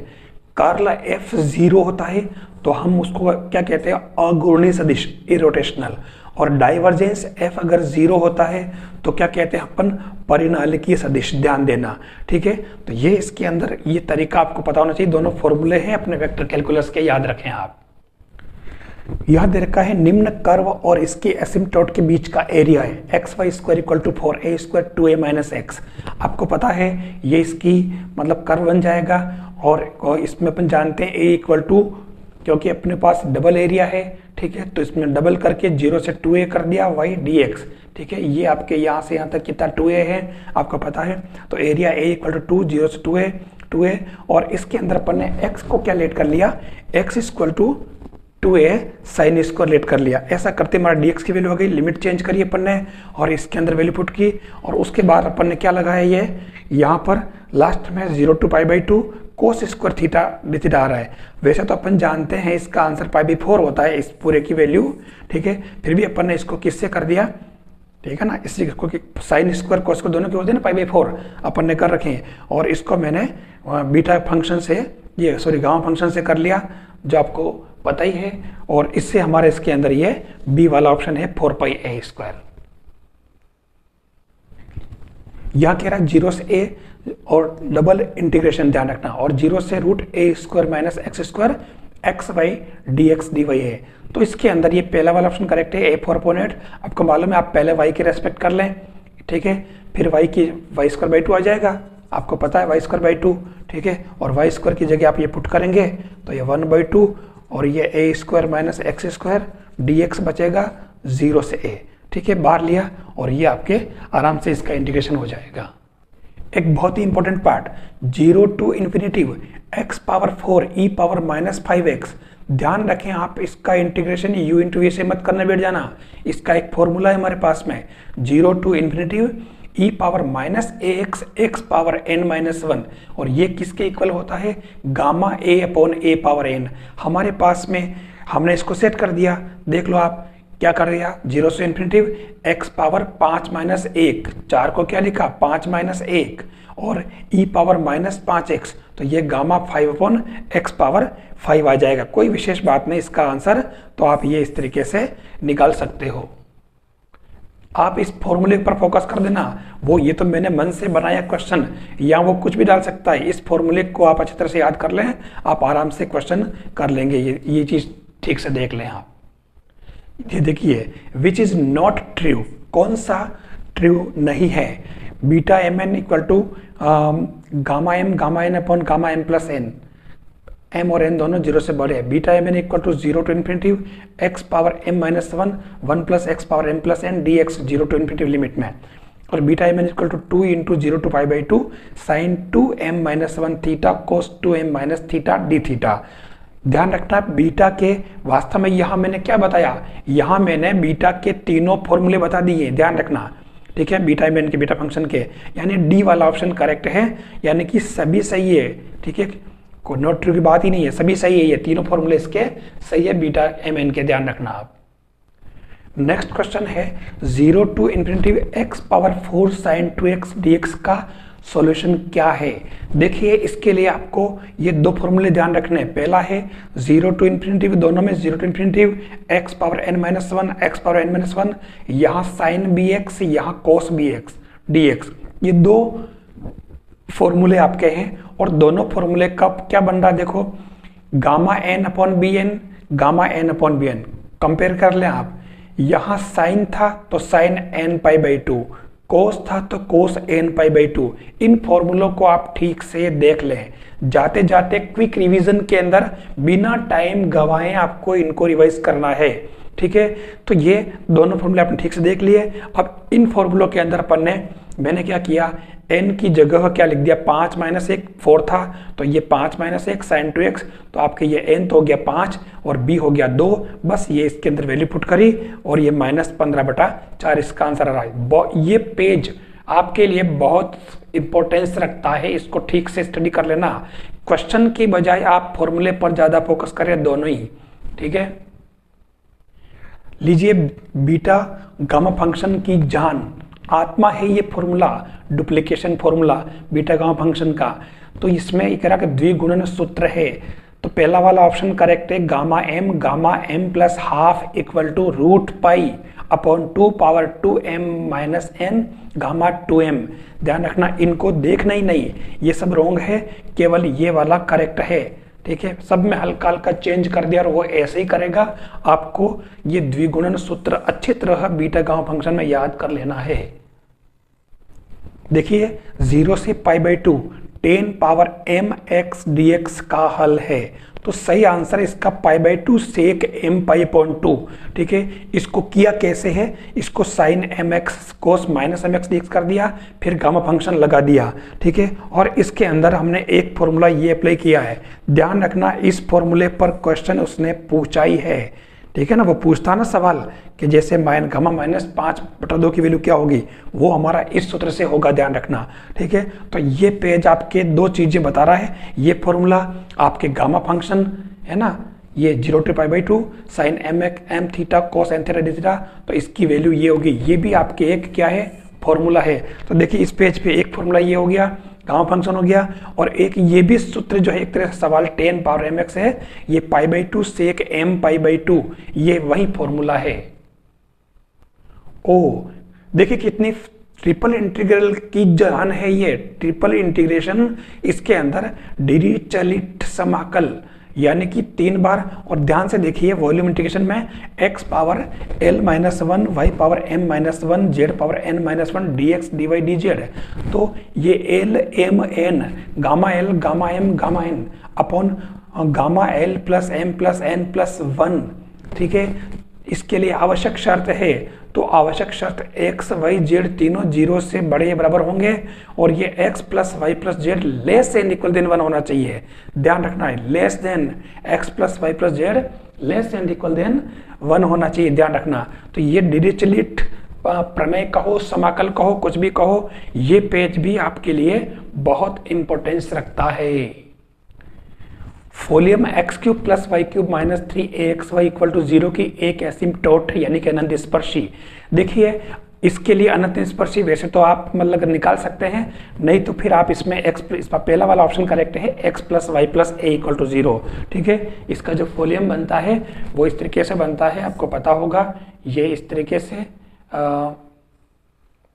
कर्ल f 0 होता है तो हम उसको क्या कहते हैं अघूर्णी सदिश इरोटेशनल, और डाइवर्जेंस f अगर 0 होता है तो क्या कहते हैं अपन परिनालिकीय सदिश, ध्यान देना, ठीक है। तो ये इसके अंदर ये तरीका आपको पता होना चाहिए, दोनों फॉर्मूले हैं अपने वेक्टर कैलकुलस के, याद रखें आप। यह दे रखा है निम्न कर्व और इसके एसिम्पटोट के बीच का एरिया है x y square equal to 4a square 2a minus x. आपको पता है ये इसकी मतलब कर्व बन जाएगा, और इसमें अपन जानते हैं a इक्वल टू, क्योंकि अपने पास डबल एरिया है, ठीक है, तो इसमें डबल करके 0 से 2a कर दिया y dx, ठीक है। ये आपके यहाँ से यहाँ तक कितना 2a है आपको पता है, तो एरिया a इक्वल टू 2 0 से 2a, और इसके अंदर अपन ने x को क्या लेट कर लिया x equal to 2a sine square let कर लिया। ऐसा करते हमारा dx की वैल्यू हो गई, लिमिट चेंज करी अपन ने और इसके अंदर वैल्यू पुट की, और उसके बाद अपन ने क्या लगाया ये यहाँ पर लास्ट में 0 to π/2 cos square theta D theta आ रहा है। वैसे तो अपन जानते हैं इसका आंसर π/4 होता है इस पूरे की वैल्यू, ठीक है, फिर भी अपन ने इसको किससे कर दिया, ठीक है ना, इसको साइन स्क्वायर कोस को दोनों के होते हैं ना π/4 अपन ने कर रखे हैं, और इसको मैंने बीटा फंक्शन से ये गामा फंक्शन से कर लिया जो आपको पता ही है, और इससे हमारे इसके अंदर ये बी वाला ऑप्शन है 4πa²। यह कह रहा है 0 से a और डबल इंटीग्रेशन ध्यान रखना, और 0 से √a² minus x² xy dx dy है। तो इसके अंदर ये पहला वाला ऑप्शन करेक्ट है, a4/8। आपको मालूम है आप पहले y की रेस्पेक्ट कर लें, ठीक है, फिर y की y²/2 आ जाएगा, आपको पता है y²/2, ठीक है, और y² की जगह आप ये पुट करेंगे तो ये 1/2, और ये a² माइनस x² dx बचेगा 0 से a, ठीक है, बाहर लिया, और ये आपके आराम से इसका इंटीग्रेशन हो जाएगा। एक बहुत ही important part 0 to infinitive x power 4 e power minus 5x, ध्यान रखें आप इसका इंटीग्रेशन u इंटू ए से मत करने बैठ जाना, इसका एक फॉर्मूला है हमारे पास में 0 to infinitive e power minus ax x power n minus 1, और ये किसके इक्वल होता है gamma a upon a power n। हमारे पास में हमने इसको सेट कर दिया, देख लो आप, क्या कर दिया, 0 से इन्फिनिटिव x पावर 5 माइनस 1, 4 को क्या लिखा 5 माइनस 1 और e पावर माइनस 5x, तो ये गामा 5 अपॉन x पावर 5 आ जाएगा। कोई विशेष बात नहीं इसका आंसर, तो आप ये इस तरीके से निकाल सकते हो। आप इस फॉर्मूले पर फोकस कर देना, वो ये तो मैंने मन से बनाया क्वेश्चन, या वो कुछ भी डाल सकता है। इस फॉर्मूले को आप अच्छी तरह से याद कर लें, आप आराम से क्वेश्चन कर लेंगे। ये चीज ठीक से देख लें आप। ये देखिए, विच इज नॉट ट्रू, कौन सा ट्रू नहीं है। Beta m n equal to gamma n upon gamma m plus n, m और एन दोनों 0 से बड़े हैं। Beta m n equal to 0 to infinity x power m minus 1, 1 plus x power m plus n d x 0 to infinity limit में। और beta m n equal to 2 into 0 to pi by 2 sine 2 m minus 1 theta cos 2 m minus theta D theta. ध्यान रखना, बीटा के वास्तव में यहाँ मैंने क्या बताया, यहाँ मैंने बीटा के तीनों फॉर्मूले बता दिए, ध्यान रखना, ठीक है। बीटा एम एन के बीटा फंक्शन के, यानी डी वाला ऑप्शन करेक्ट है, यानी कि सभी सही है, ठीक है, कोई नॉट ट्रू की बात ही नहीं है, सभी सही है, ये तीनों फॉर्मूले इसके सही है बीटा एम एन के, ध्यान रखना आप। नेक्स्ट क्वेश्चन है 0 to infinity x power 4 sine 2x dx का सॉल्यूशन क्या है। देखिए, इसके लिए आपको ये दो फॉर्मूले ध्यान रखने हैं। पहला है 0 टू इन्फिनिटिव, दोनों में 0 to infinity x power n minus 1 x power n minus 1, यहाँ साइन बी एक्स, यहाँ cos b x d x, ये दो फॉर्मूले आपके हैं। और दोनों फॉर्मूले का क्या बन रहा है, देखो, gamma n upon b n, gamma n upon b n, compare कर लें आप। यहाँ साइन था तो sine n pi by 2, cos था तो कोस एन पाई बाई 2। इन फॉर्मूलों को आप ठीक से देख लें, जाते जाते क्विक रिवीजन के अंदर बिना टाइम गवाए आपको इनको रिवाइज करना है, ठीक है। तो ये दोनों फॉर्मूले आपने ठीक से देख लिए। अब इन फॉर्मूलों के अंदर अपन ने, मैंने क्या किया, n की जगह क्या लिख दिया, 5 माइनस 1, 4 था तो ये 5 माइनस 1 साइन 2x, तो आपके ये n तो हो गया 5 और b हो गया 2, बस ये इसके अंदर वैल्यू पुट करी और ये -15/4 इसका आंसर आ रहा है। ये पेज आपके लिए बहुत इंपॉर्टेंस रखता है, इसको ठीक से स्टडी कर लेना। क्वेश्चन की बजाय आप फॉर्मूले पर ज्यादा फोकस करें, दोनों ही, ठीक है। लीजिए, बीटा गामा फंक्शन की जान आत्मा है ये formula, duplication formula beta gamma function का। तो इसमें एक तरह का द्विगुणन सूत्र है, तो पहला वाला ऑप्शन करेक्ट है, gamma m plus half equal to root pi upon 2 power 2m minus n gamma 2m। ध्यान रखना, इनको देखना ही नहीं, ये सब रॉन्ग है, केवल ये वाला करेक्ट है, ठीक है। सब में हल्का हल्का चेंज कर दिया और वो ऐसे ही करेगा। आपको ये द्विगुणन सूत्र अच्छी तरह बीटा गामा फंक्शन में याद कर लेना है। देखिए, 0 से pi by 2 10 power mx dx का हल है, तो सही आंसर इसका pi by 2 sec m pi upon 2, ठीक है। इसको किया कैसे है, इसको sine mx cos minus mx dx कर दिया, फिर गामा फंक्शन लगा दिया, ठीक है। और इसके अंदर हमने एक फॉर्मूला ये अप्लाई किया है। ध्यान रखना, इस फॉर्मूले पर क्वेश्चन उसने पूछा ही है, ठीक है ना। वो पूछता ना सवाल कि जैसे गामा माइनस 5/2 की वैल्यू क्या होगी, वो हमारा इस सूत्र से होगा, ध्यान रखना, ठीक है। तो ये पेज आपके दो चीजें बता रहा है, ये फॉर्मूला आपके गामा फंक्शन है ना, ये 0 to pi by 2 sine m theta cos n theta D theta, तो इसकी वैल्यू ये होगी। ये भी आपके एक क्या है, फॉर्मूला है। तो देखिए, इस पेज पे एक फॉर्मूला ये हो गया, गामा फंक्शन हो गया, और एक ये भी सूत्र जो है एक तरह से सवाल 10 पावर mx है, ये pi by 2 sec m pi by 2, ये वही फॉर्मूला है। ओ देखिए, कितनी ट्रिपल इंटीग्रल की जान है ये, ट्रिपल इंटीग्रेशन, इसके अंदर डिरिचलेट समाकल यानी कि 3 बार। और ध्यान से देखिए, वॉल्यूम इंटीग्रेशन में x power l minus 1, y power m minus 1, z power n minus 1 dx dy dz, तो ये l m n gamma l gamma m gamma n upon gamma l plus m plus n plus 1, ठीक है। इसके लिए आवश्यक शर्त है, तो आवश्यक शर्त x y z तीनों 0 से बड़े या बराबर होंगे, और ये x plus y plus z less than equal than 1 होना चाहिए। ध्यान रखना है, less than x plus y plus z less than equal than 1 होना चाहिए, ध्यान रखना। तो ये डिरिचलेट प्रमेय कहो, समाकल कहो, कुछ भी कहो, ये पेज भी आपके लिए बहुत इंपॉर्टेंस रखता है। Folium x cube plus y cube minus 3axy equal to 0 की एक एसिम्पटोट है, यानी कि अनंत स्पर्शी। देखिए इसके लिए अनंत स्पर्शी वैसे तो आप मतलब निकाल सकते हैं, नहीं तो फिर आप इसमें इसका पहला वाला ऑप्शन करेक्ट है, x plus y plus A equal to 0। ठीक है, इसका जो फोलियम बनता है वो इस तरीके से बनता है, आपको पता होगा, ये इस तरीके से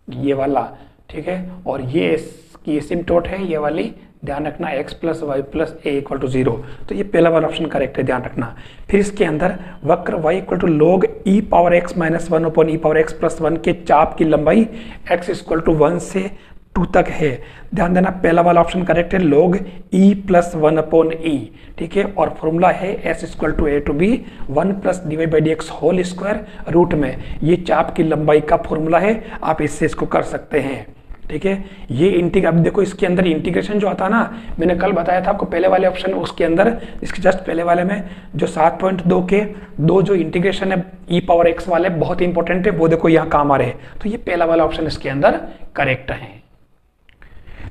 ये वाला। ठीक है, और ये इसकी एसिम्पटोट है ये वाली, ध्यान रखना, x plus y plus A equal to 0। तो ये पहला वाला ऑप्शन करेक्ट है, ध्यान रखना। फिर इसके अंदर वक्र y equal to log e power x minus 1 upon e power x plus 1 के चाप की लंबाई x इक्वल टू 1 से 2 तक है। ध्यान देना, पहला वाला ऑप्शन करेक्ट है, log e plus 1 upon e। ठीक है, और फॉर्मूला है s equal to a to b 1 plus d y by d x whole square root में। ये चाप की लंबाई का फॉर्मूला है, आप इससे इसको कर सकते हैं। ठीक है, ये अब देखो इसके अंदर इंटीग्रेशन जो आता है ना, मैंने कल बताया था आपको पहले वाले ऑप्शन, उसके अंदर इसके जस्ट पहले वाले में जो 7.2 के दो जो इंटीग्रेशन है e पावर x वाले बहुत इंपॉर्टेंट है, वो देखो यहाँ काम आ रहे हैं। तो ये पहला वाला ऑप्शन इसके अंदर करेक्ट है।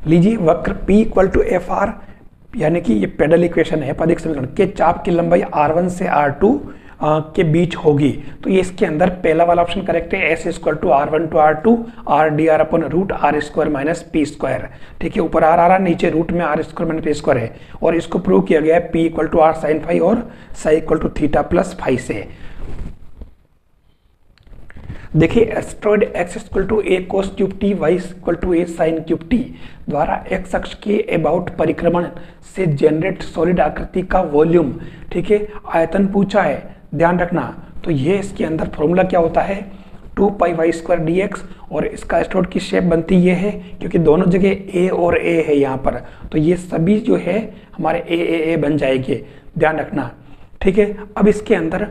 लीजिए वक्र p equal to f r, यानी कि ये पेडल इक्वेशन है, पदिक समीकरण के चाप की लंबाई r1 से r2 के बीच होगी। तो ये इसके अंदर पहला वाला ऑप्शन करेक्ट है, s equal to r1 to r2 r d r upon root r square minus P square. ठीक है, ऊपर r आ रहा, नीचे रूट में r square minus P square है, और इसको प्रूव किया गया है p equal to r sine phi और psi equal to theta plus phi से। देखिए astroid x equal to a cos cube t y equal to a sin cube t द्वारा x अक्ष के अबाउट परिक्रमण से जनरेट सॉलिड आकृति का वॉल्यूम, ठीक है, आयतन पूछा है, ध्यान रखना। तो ये इसके अंदर फॉर्मूला क्या होता है, 2 पाई वाई स्क्वायर डी एक्स, और इसका एस्ट्रॉइड की शेप बनती ये है क्योंकि दोनों जगह a और a है यहाँ पर, तो ये सभी जो है हमारे a बन जाएंगे, ध्यान रखना। ठीक है, अब इसके अंदर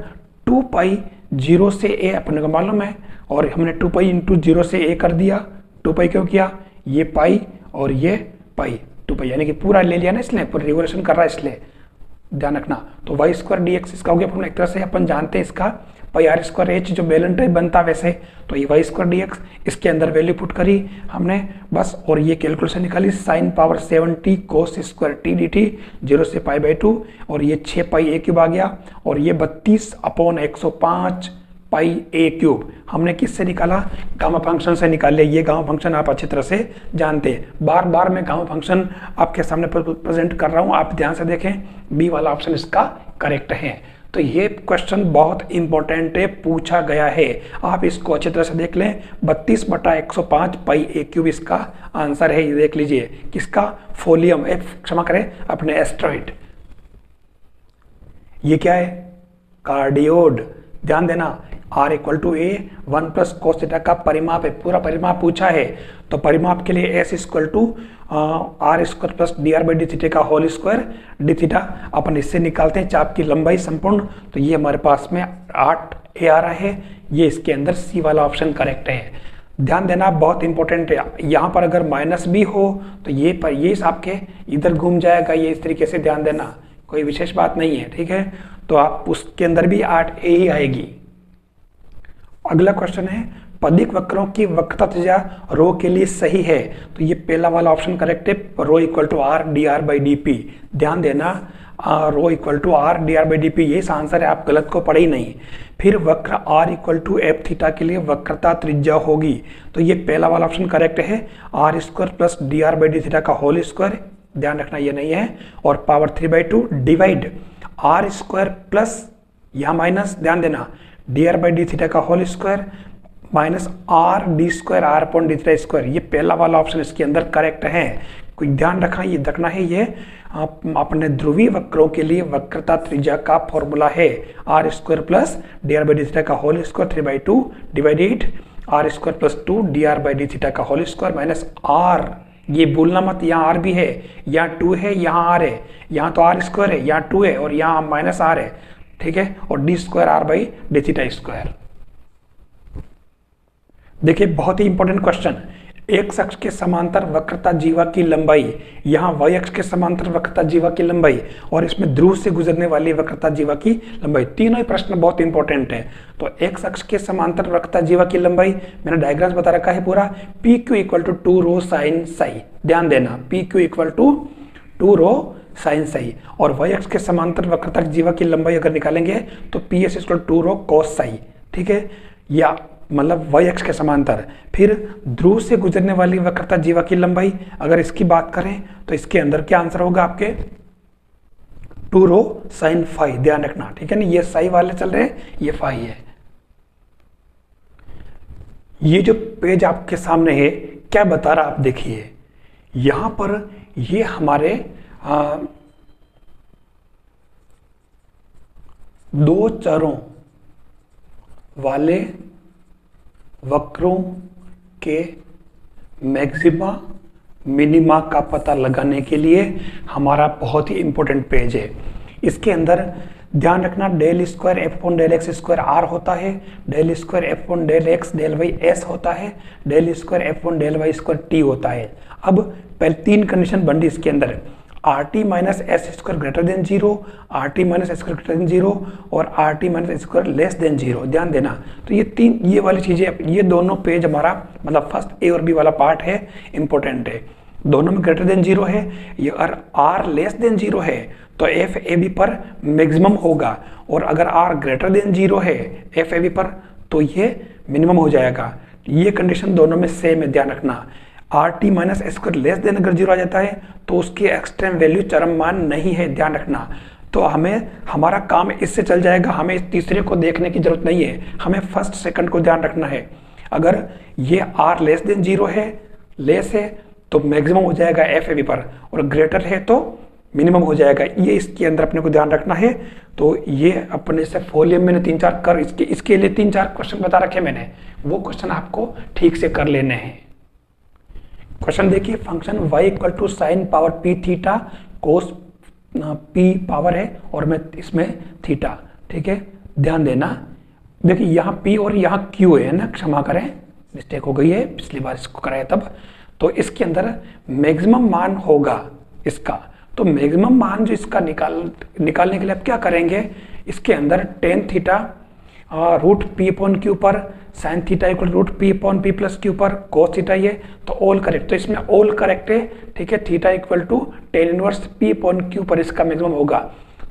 2 पाई 0 से a अपने को मालूम है, और हमने 2 पाई इंटू 0 से a कर दिया। 2 पाई क्यों किया, ये पाई और ये पाई, 2 पाई यानी कि पूरा ले लिया ना, इसलिए पूरा रिवोल्यूशन कर रहा है, इसलिए ध्यान रखना। तो वाई स्क्वायर डी एक्स इसका हो गया, एक तरह से अपन जानते हैं इसका पाई आर स्क्वायर एच जो बेलन टाइप बनता है वैसे। तो ये वाई स्क्वायर डी एक्स, इसके अंदर वैल्यू पुट करी हमने बस, और ये कैलकुलेशन निकाली, sine power 7t cos square T D T 0 से पाई बाई 2, और ये 6 पाई ए क्यूब आ गया, और ये 32 अपॉन 105 पाई ए क्यूब हमने किससे निकाला, गामा फंक्शन से निकाल लिया। ये गामा फंक्शन आप अच्छी तरह से जानते हैं, बार बार मैं गामा फंक्शन आपके सामने प्रेजेंट कर रहा हूं, आप ध्यान से देखें, बी वाला ऑप्शन इसका करेक्ट है। तो ये क्वेश्चन बहुत इंपॉर्टेंट है, पूछा गया है, आप इसको अच्छी तरह से देख लें। 32/105 पाई ए क्यूब इसका आंसर है, ये देख लीजिए, किसका, फोलियम, क्षमा करें अपने एस्ट्रॉइड। ये क्या है, कार्डियोड, ध्यान देना, r equal to a 1 plus cos theta का परिमाप है, पूरा परिमाप पूछा है। तो परिमाप के लिए s equal to r square plus D R by D theta का whole square, d theta upon इससे निकालते हैं चाप की लंबाई संपूर्ण। तो ये हमारे पास में 8 a आ रहा है, ये इसके अंदर सी वाला ऑप्शन करेक्ट है। ध्यान देना, बहुत इंपॉर्टेंट है, यहाँ पर अगर माइनस भी हो तो ये आपके इधर घूम जाएगा, ये इस तरीके से, ध्यान देना, कोई विशेष बात नहीं है। ठीक है, तो आप उसके अंदर भी 8a ही आएगी। अगला क्वेश्चन है, पदिक वक्रों की वक्रता त्रिज्या रो के लिए सही है। तो ये पहला वाला ऑप्शन करेक्ट है, rho equal to R D are by D P. ध्यान देना, rho equal to R D are by D P, ये आंसर है, आप गलत को पढ़े ही नहीं। फिर वक्र R equal to F theta के लिए वक्रता त्रिज्या होगी। तो ये पहला वाला ऑप्शन करेक्ट है, R square plus D R by D theta का होल स्क्वायर, ध्यान रखना ये नहीं है, और power 3/2 divide R square plus यहाँ माइनस, ध्यान देना, D are by D theta का whole square minus R D square R upon D theta square. ये पहला वाला ऑप्शन इसके अंदर करेक्ट है। कोई ध्यान रखना, ये रखना है, ये अपने ध्रुवीय वक्रों के लिए वक्रता त्रिज्या का फॉर्मूला है, R square plus D R by D theta का whole square 3/2 divided R square plus 2 D are by D theta का होल स्क्वायर माइनस आर, ये भूलना मत, यहाँ आर भी है, यहाँ 2 है, यहाँ आर है, यहाँ तो आर स्क्वायर है, यहाँ 2 है, और यहाँ माइनस आर है। ठीक है, और d square r by D theta square. देखिए बहुत ही इंपॉर्टेंट क्वेश्चन, एक्स अक्ष के समांतर वक्रता जीवा की लंबाई, यहाँ वाई अक्ष के समांतर वक्रता जीवा की लंबाई, और इसमें ध्रुव से गुजरने वाली वक्रता जीवा की लंबाई, तीनों ही प्रश्न बहुत इंपॉर्टेंट है। तो एक्स अक्ष के समांतर वक्रता जीवा की लंबाई मैंने डायग्राम्स बता रखा है पूरा, p q equal to 2 rho sine psi, ध्यान देना, p q equal to 2 rho sine psi, और वाई अक्ष के समांतर वक्रता जीवा की लंबाई अगर निकालेंगे तो पी एस इक्वल 2 रो कॉस साई, ठीक है, या मतलब वाई अक्ष के समांतर। फिर ध्रुव से गुजरने वाली वक्रता जीवा की लंबाई, अगर इसकी बात करें तो इसके अंदर क्या आंसर होगा आपके 2 रो साइन फाई, ध्यान रखना, ठीक है ना, ये साई वाले चल रहे हैं, ये फाई है। ये जो पेज आपके सामने है क्या बता रहा आप देखिए, यहां पर ये हमारे दो चरों वाले वक्रों के मैक्सिमा मिनिमा का पता लगाने के लिए हमारा बहुत ही इंपॉर्टेंट पेज है। इसके अंदर ध्यान रखना del square f upon del x square r होता है, del square f upon del x del y s होता है, del square f upon del y square t होता है। अब पहले 3 कंडीशन बन रही इसके अंदर, are T minus S square greater than 0, are T minus S square greater than 0 और are T minus S square less than 0, ध्यान देना। तो ये वाली चीजें, ये दोनों पेज हमारा मतलब फर्स्ट ए और बी वाला पार्ट है, इंपॉर्टेंट है, दोनों में ग्रेटर देन 0 है। ये अगर आर लेस देन 0 है तो एफ ए बी पर मैक्सिमम होगा, और अगर आर ग्रेटर देन 0 है एफ ए बी पर तो ये मिनिमम हो जाएगा। ये कंडीशन दोनों में सेम है, ध्यान रखना। Are T minus S square less than अगर 0 आ जाता है तो उसकी एक्सट्रीम वैल्यू चरम मान नहीं है, ध्यान रखना। तो हमें हमारा काम इससे चल जाएगा, हमें इस तीसरे को देखने की जरूरत नहीं है, हमें फर्स्ट सेकंड को ध्यान रखना है। अगर ये आर लेस देन 0 है, लेस है तो मैक्सिमम हो जाएगा एफ ए बी पर, और ग्रेटर है तो मिनिमम हो जाएगा। ये इसके अंदर अपने को ध्यान रखना है। तो ये अपने से फॉलियम मैंने 3-4 कर इसके लिए 3-4 क्वेश्चन बता रखे मैंने, वो क्वेश्चन आपको ठीक से कर लेने हैं। क्वेश्चन देखिए, function y equal to sine power p theta cos p power है और मैं इसमें थीटा, ठीक है, ध्यान देना। देखिए यहाँ p और यहाँ q है ना, क्षमा करें मिस्टेक हो गई है, पिछली बार इसको कराया तब। तो इसके अंदर मैक्सिमम मान होगा इसका, तो मैक्सिमम मान जो इसका निकालने के लिए आप क्या करेंगे, इसके अंदर tan theta root P upon Q पर sine theta equal root P upon P plus Q पर कोस थीटा, ये तो ऑल करेक्ट, तो इसमें ऑल करेक्ट है, ठीक है। Theta equal to tan inverse p upon Q पर इसका मैक्सिमम होगा।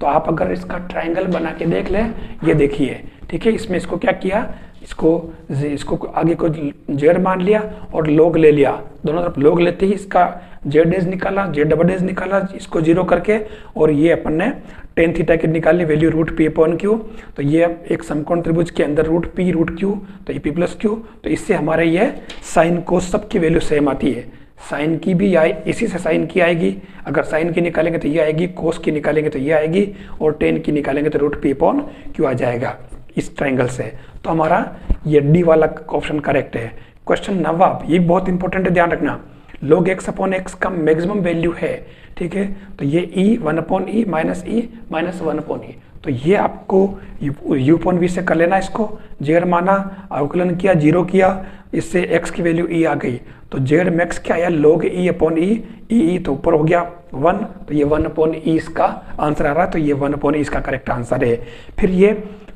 तो आप अगर इसका ट्राइंगल बना के देख लें, ये देखिए, ठीक है, इसमें इसको क्या किया, इसको आगे को जेड मान लिया और लॉग ले लिया, दोनों तरफ लॉग लेते ही इसका जेड डेज निकाला, जेड डबल डेज निकाला, इसको 0 करके, और ये अपन ने टेन थीटा की निकाली value root P upon q. तो ये एक समकोण त्रिभुज के अंदर रूट पी रूट क्यू, तो ये पी प्लस क्यू, तो इससे हमारे ये साइन कोस सब की वैल्यू सेम आती है। साइन की भी आए, इसी से साइन की आएगी, अगर साइन की निकालेंगे तो ये आएगी, कोस की निकालेंगे तो ये आएगी, और टेन की निकालेंगे तो रूट पी अपॉन क्यू आ जाएगा इस ट्राइंगल से। तो हमारा ये डी वाला ऑप्शन करेक्ट है। क्वेश्चन 9, ये बहुत इंपॉर्टेंट है, ध्यान रखना। log x अपॉन एक्स का मैक्सिमम वैल्यू है, ठीक है, तो ये e 1 upon e minus 1 upon e, तो ये आपको u अपॉन v से कर लेना, इसको जेड माना, अवकलन किया, 0 किया, इससे x की वैल्यू e आ गई, तो जेड मैक्स क्या आया log e अपॉन e तो ऊपर हो गया 1, तो ये 1 अपॉन e इसका आंसर आ रहा है, तो ये 1 अपॉन e इसका करेक्ट आंसर है। फिर ये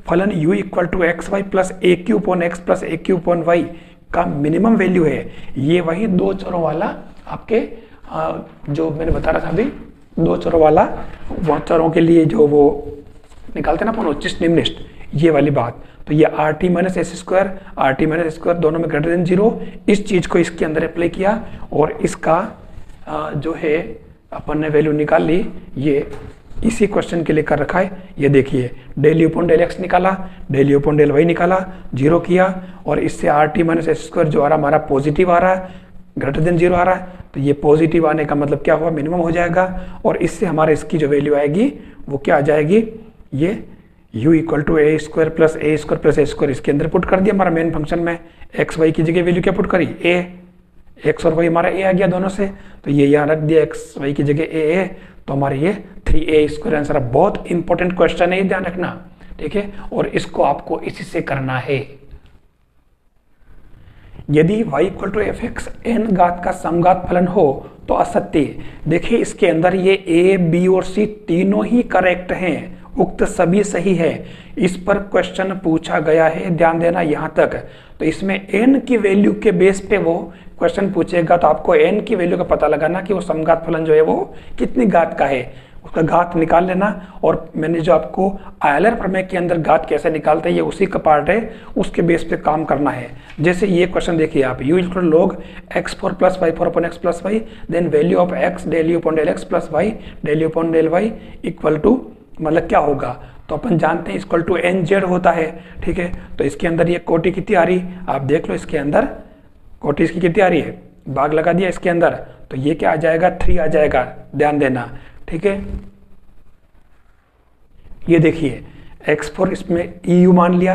फलन u equal to x y plus a q upon x plus a q upon y का मिनिमम वैल्यू है, ये वही दो चरों वाला आपके जो मैंने बता रहा था अभी, दो चरों वाला, वो चरों के लिए जो वो निकालते ना अपन उच्चिष्ट निम्निष्ट, ये वाली बात। तो ये are T minus S square, are T minus square दोनों में ग्रेटर देन 0, इस चीज को इसके अंदर अप्लाई किया और इसका जो है अपन ने वैल्यू निकाल ली, ये इसी क्वेश्चन के लिए कर रखा है। ये देखिए del you upon del X निकाला, del you upon del Y निकाला, 0 किया, और इससे R T minus S square जो आ रहा हमारा पॉजिटिव आ रहा है, ग्रेटर देन 0 आ रहा है, तो ये पॉजिटिव आने का मतलब क्या हुआ, मिनिमम हो जाएगा, और इससे हमारे इसकी जो वैल्यू आएगी वो क्या आ जाएगी, ये u equal to a square plus a square plus a square, इसके अंदर पुट कर दिया हमारा मेन फंक्शन में, एक्स वाई की जगह वैल्यू क्या पुट करी, ए, एक्स और वाई हमारा ए आ गया दोनों से, तो ये यहाँ रख दिया एक्स वाई की जगह ए, तो हमारे ये 3a स्क्वायर आंसर है। बहुत इंपॉर्टेंट क्वेश्चन है, ध्यान रखना, ठीक है, और इसको आपको इसी से करना है। यदि y equal to f x n घात का समघात फलन हो तो असत्य। देखिए इसके अंदर ये a, b और c तीनों ही करेक्ट हैं, उक्त सभी सही है, इस पर क्वेश्चन पूछा गया है, ध्यान देना यहां तक। तो इसमें n की वैल्यू के बेस पे वो क्वेश्चन पूछेगा, तो आपको n की वैल्यू का पता लगाना कि वो समघात फलन जो है वो कितनी घात का है, उसका घात निकाल लेना। और मैंने जो आपको आयलर प्रमेय के अंदर घात कैसे निकालते हैं ये उसी का पार्ट है, उसके बेस पे काम करना है। जैसे ये क्वेश्चन देखिए आप, u equal log x4 plus y4 upon x plus y, then value of x del you upon del x plus y del you upon del y equal to, मतलब क्या होगा, तो अपन जानते हैं इक्वल टू nz होता है। ठीक है, तो इसके अंदर ये कोटि कितनी आ रही, आप देख लो इसके अंदर कोटि इसकी कितनी आ रही है, भाग लगा दिया इसके अंदर, तो ये क्या आ जाएगा 3 आ जाएगा, ध्यान देना। ठीक है, ये देखिए x4 इसमें eu मान लिया,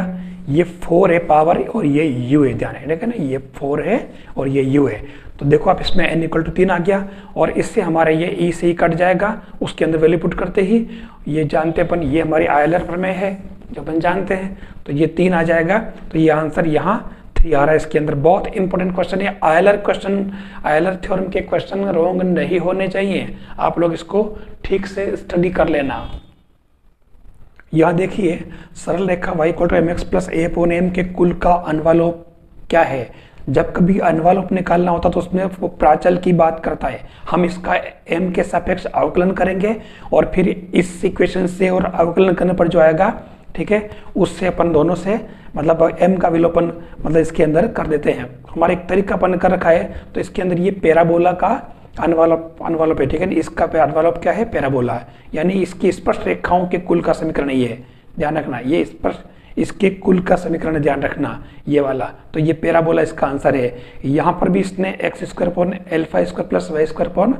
ये 4 है पावर और ये u है, ध्यान है ना, ये 4 है और ये u है। तो देखो आप इसमें n इक्वल टू 3 आ गया और इससे हमारा ये e से ही कट जाएगा, उसके अंदर वैल्यू पुट करते ही ये जानते अपन ये हमारी आयलर प्रमेय है जो अपन जानते हैं, तो ये 3 आ जाएगा। तो ये आंसर यहाँ 3 आ रहा है इसके अंदर। बहुत इंपॉर्टेंट क्वेश्चन है, आयलर क्वेश्चन, आयलर थ्योरम के क्वेश्चन रॉन्ग नहीं होने चाहिए, आप लोग इसको ठीक से स्टडी कर लेना। यहाँ देखिए सरल रेखा y equal to mx plus a upon m के कुल का अनवलोप क्या है। जब कभी अनवलोप निकालना होता तो उसमें वो प्राचल की बात करता है, हम इसका m के सापेक्ष अवकलन करेंगे और फिर इस इक्वेशन से और अवकलन करने पर जो आएगा, ठीक है, उससे अपन दोनों से मतलब m का विलोपन मतलब इसके अंदर कर देते हैं। हमारा एक तरीका अपन कर रखा है, तो इसके अंदर ये पैराबोला का अनवलोप है। ठीक है, इसका अनवलोप क्या है, पैराबोला, यानी इसकी स्पर्श रेखाओं के कुल का समीकरण ये है, ध्यान रखना, ये स्पर्श इसके कुल का समीकरण ध्यान रखना ये वाला, तो ये पैराबोला इसका आंसर है। यहाँ पर भी इसने X square upon alpha square plus Y square upon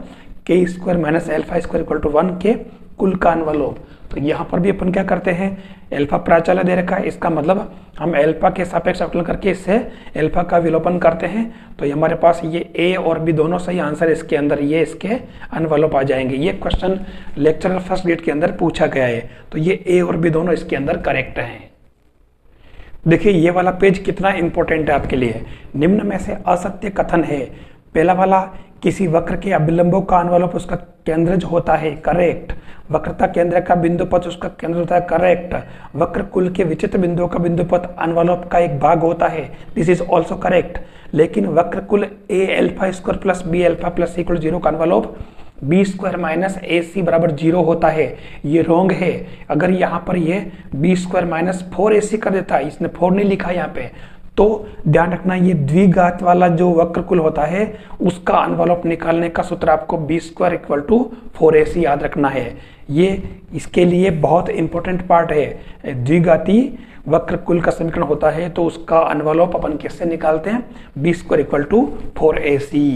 K square minus alpha square equal to 1 के कुल का अनवलोप। तो यहाँ पर भी अपन क्या करते हैं, एल्फा प्राचल दे रखा है, इसका मतलब हम एल्फा के सापेक्ष अवकलन करके इससे एल्फा का विलोपन करते हैं, तो ये हमारे पास ये ए और बी दोनों सही आंसर इसके अंदर ये इसके अनवलोप आ जाएंगे। ये क्वेश्चन लेक्चरल फर्स्ट ग्रेड के अंदर पूछा गया है, तो ये ए और बी दोनों इसके अंदर करेक्ट हैं। देखिए ये वाला पेज कितना इंपॉर्टेंट है आपके लिए। निम्न में से असत्य कथन है, पहला वाला किसी वक्र के अभिलंबों का अनवलोप उसका केंद्रज होता है, करेक्ट। वक्रता केंद्र का बिंदुपथ उसका केंद्र होता है, करेक्ट। वक्र कुल के विचित्र बिंदुओं का बिंदुपथ अनवलोप का एक भाग होता है, दिस इज ऑल्सो करेक्ट। लेकिन वक्र कुल A alpha square plus B alpha plus equal 0 का envelope B square minus A C बराबर 0 होता है, ये रॉन्ग है। अगर यहाँ पर ये बी स्क्वायर माइनस 4ac कर देता है, इसने 4 नहीं लिखा यहाँ पे, तो ध्यान रखना ये द्विघात वाला जो वक्रकुल होता है उसका अनवलोप निकालने का सूत्र आपको B square equal to 4ac याद रखना है। ये इसके लिए बहुत इंपॉर्टेंट पार्ट है। द्विघाती वक्रकुल का समीकरण होता है तो उसका अनवलोप अपन कैसे निकालते हैं, B square equal to 4ac।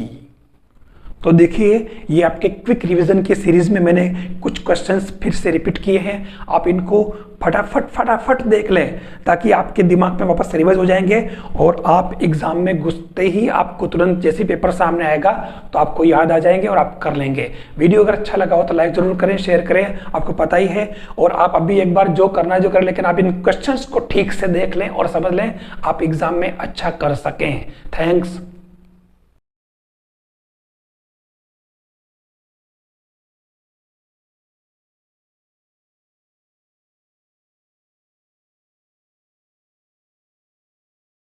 तो देखिए ये आपके क्विक रिवीजन की सीरीज में मैंने कुछ क्वेश्चंस फिर से रिपीट किए हैं, आप इनको फटाफट देख लें ताकि आपके दिमाग में वापस रिवाइज हो जाएंगे और आप एग्जाम में घुसते ही आपको तुरंत जैसे पेपर सामने आएगा तो आपको याद आ जाएंगे और आप कर लेंगे। वीडियो अगर अच्छा लगा हो तो लाइक जरूर करें, शेयर करें, आपको पता ही है। और आप अभी एक बार जो करना है जो करें, लेकिन आप इन क्वेश्चंस को ठीक से देख लें और समझ लें, आप एग्जाम में अच्छा कर सकें। थैंक्स।